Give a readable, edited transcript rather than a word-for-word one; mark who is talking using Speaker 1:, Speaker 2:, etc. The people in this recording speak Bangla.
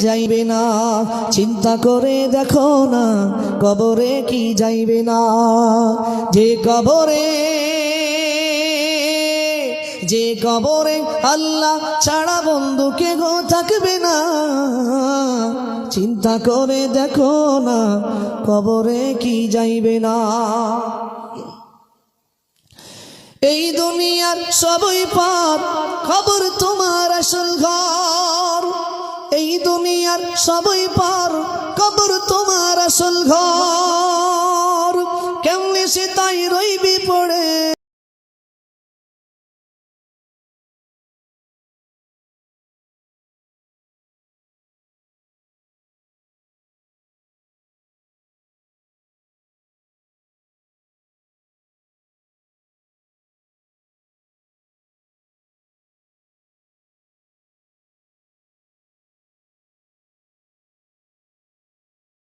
Speaker 1: যাইবে না, চিন্তা করে দেখো না কবরে কি যাইবে না। যে কবরে আল্লাহ ছাড়া বন্ধু কে গো থাকবে না, চিন্তা করে দেখো না কবরে কি যাইবে না। এই দুনিয়ার সবই পার, খবর তোমার আসল ঘর। এই দুনিয়ার সবই পার, কবর তোমার আসল ঘর। কেমনে সে তাই রইবি পড়ে।